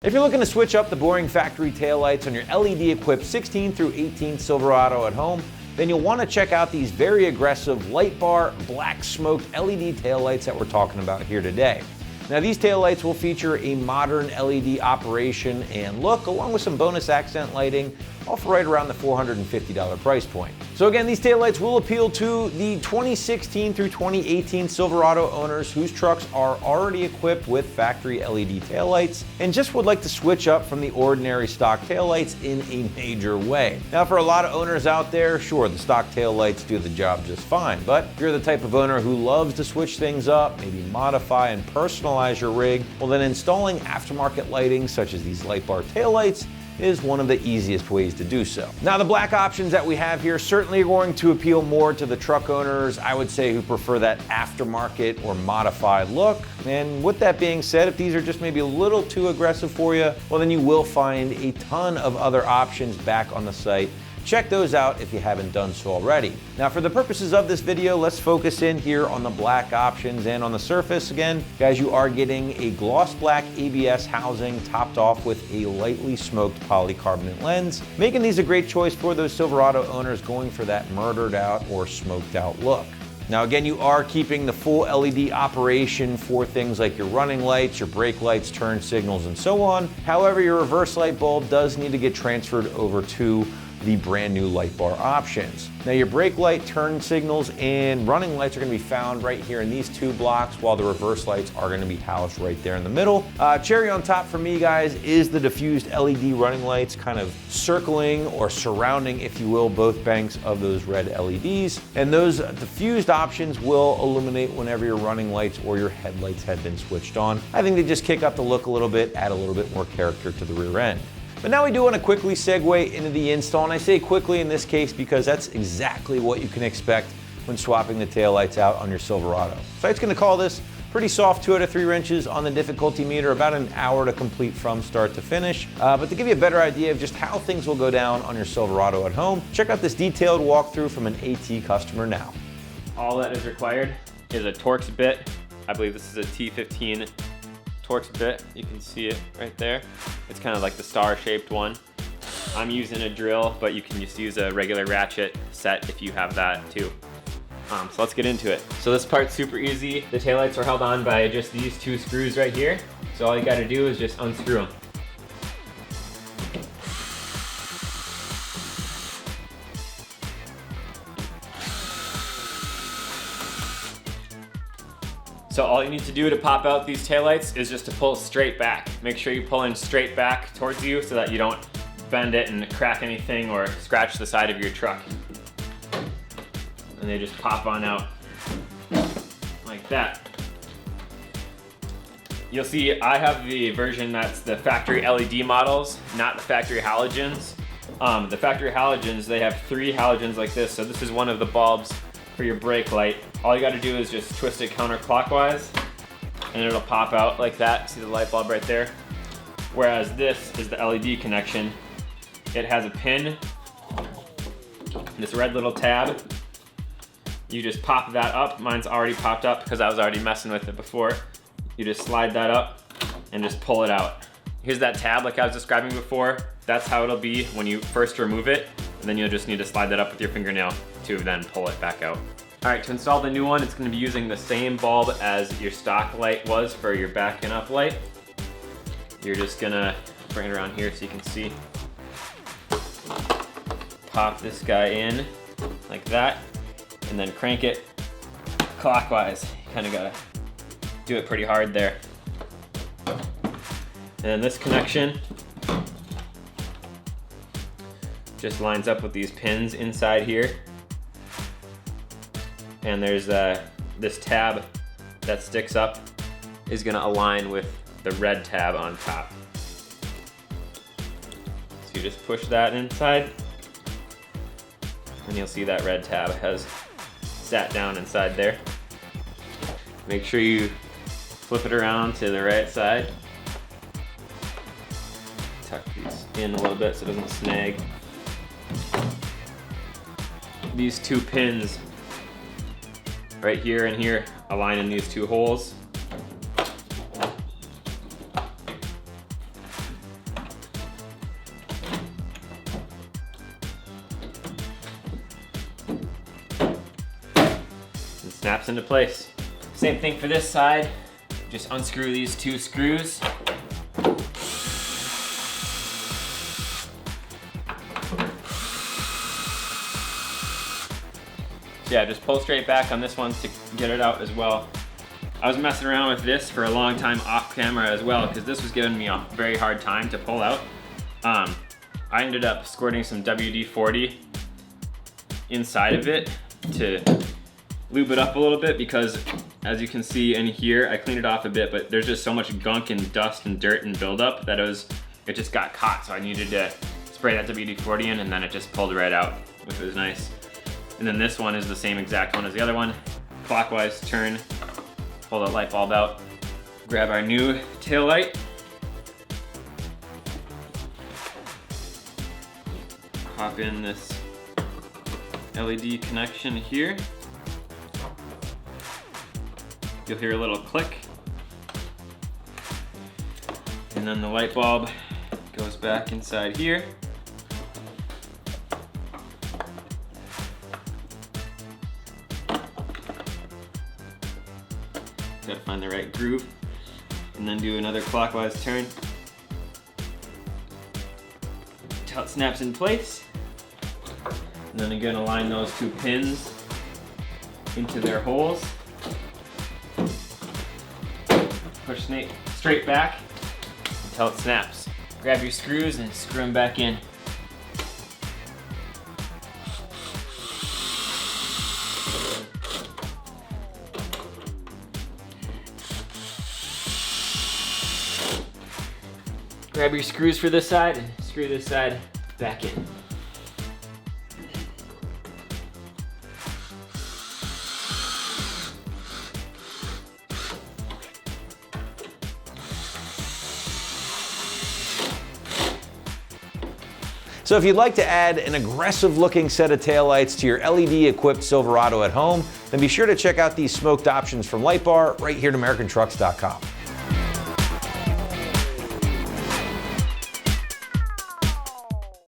If you're looking to switch up the boring factory taillights on your LED-equipped 16 through 18 Silverado at home, then you'll want to check out these very aggressive light bar, black smoked LED taillights that we're talking about here today. Now these taillights will feature a modern LED operation and look, along with some bonus accent lighting, all for right around the $450 price point. So again, these taillights will appeal to the 2016 through 2018 Silverado owners whose trucks are already equipped with factory LED taillights and just would like to switch up from the ordinary stock taillights in a major way. Now for a lot of owners out there, sure, the stock taillights do the job just fine, but if you're the type of owner who loves to switch things up, maybe modify and personalize your rig, well then installing aftermarket lighting such as these light bar taillights is one of the easiest ways to do so. Now the black options that we have here certainly are going to appeal more to the truck owners, I would say, who prefer that aftermarket or modified look. And with that being said, if these are just maybe a little too aggressive for you, well then you will find a ton of other options back on the site. Check those out if you haven't done so already. Now for the purposes of this video, let's focus in here on the black options. And on the surface, again, guys, you are getting a gloss black ABS housing topped off with a lightly smoked polycarbonate lens, making these a great choice for those Silverado owners going for that murdered out or smoked out look. Now again, you are keeping the full LED operation for things like your running lights, your brake lights, turn signals, and so on. However, your reverse light bulb does need to get transferred over to the brand new light bar options. Now your brake light, turn signals, and running lights are going to be found right here in these two blocks, while the reverse lights are going to be housed right there in the middle. Cherry on top for me, guys, is the diffused LED running lights kind of circling or surrounding, if you will, both banks of those red LEDs. And those diffused options will illuminate whenever your running lights or your headlights have been switched on. I think they just kick up the look a little bit, add a little bit more character to the rear end. But now we do want to quickly segue into the install, and I say quickly in this case because that's exactly what you can expect when swapping the taillights out on your Silverado. Site's going to call this pretty soft 2 out of 3 wrenches on the difficulty meter, about an hour to complete from start to finish. But to give you a better idea of just how things will go down on your Silverado at home, check out this detailed walkthrough from an AT customer now. All that is required is a Torx bit. I believe this is a T15 Torx bit. You can see it right there. It's kind of like the star-shaped one. I'm using a drill, but you can just use a regular ratchet set if you have that too. So let's get into it. So this part's super easy. The taillights are held on by just these 2 screws right here. So all you gotta do is just unscrew them. So all you need to do to pop out these taillights is just to pull straight back. Make sure you pull in straight back towards you so that you don't bend it and crack anything or scratch the side of your truck. And they just pop on out like that. You'll see I have the version that's the factory LED models, not the factory halogens. The factory halogens, they have 3 halogens like this. So this is one of the bulbs for your brake light. All you gotta do is just twist it counterclockwise and it'll pop out like that. See the light bulb right there? Whereas this is the LED connection. It has a pin, this red little tab. You just pop that up. Mine's already popped up because I was already messing with it before. You just slide that up and just pull it out. Here's that tab like I was describing before. That's how it'll be when you first remove it. And then you'll just need to slide that up with your fingernail to then pull it back out. All right, to install the new one, it's gonna be using the same bulb as your stock light was for your backing up light. You're just gonna bring it around here so you can see. Pop this guy in like that, and then crank it clockwise. You kinda gotta do it pretty hard there. And then this connection just lines up with these pins inside here. And there's this tab that sticks up is gonna align with the red tab on top. So you just push that inside and you'll see that red tab has sat down inside there. Make sure you flip it around to the right side. Tuck these in a little bit so it doesn't snag. These 2 pins right here and here align in these 2 holes. snaps into place. Same thing for this side. Just unscrew these 2 screws. So yeah, just pull straight back on this one to get it out as well. I was messing around with this for a long time off camera as well, because this was giving me a very hard time to pull out. I ended up squirting some WD-40 inside of it to lube it up a little bit, because as you can see in here, I cleaned it off a bit, but there's just so much gunk and dust and dirt and buildup that it just got caught. So I needed to spray that WD-40 in, and then it just pulled right out, which was nice. And then this one is the same exact one as the other one. Clockwise turn, pull the light bulb out, grab our new tail light. Pop in this LED connection here. You'll hear a little click. And then the light bulb goes back inside here. Gotta find the right groove. And then do another clockwise turn until it snaps in place. And then again, align those 2 pins into their holes. Push straight back until it snaps. Grab your screws and screw them back in. Grab your screws for this side and screw this side back in. So if you'd like to add an aggressive looking set of taillights to your LED equipped Silverado at home, then be sure to check out these smoked options from Light Bar right here at AmericanTrucks.com.